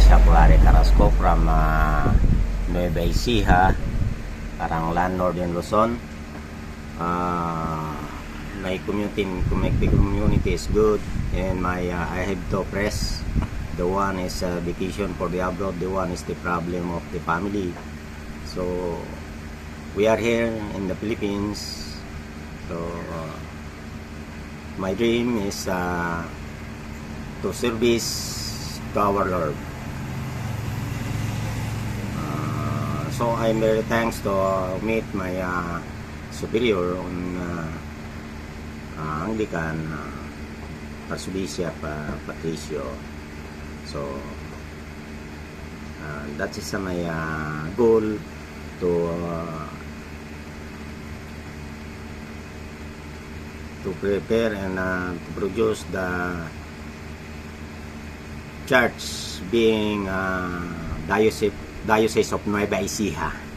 Shapuare Carrasco from Nueva Ecija, parang landlord in Luzon. My community is good, and I have two press. The one is vacation for the abroad, the one is the problem of the family. So we are here in the Philippines. So my dream is to service to our Lord. So I'm very thanks to meet my superior on Anglican, Archbishop Patricio. So that is my goal to prepare and to produce the church being Diocese of Nueva Ecija.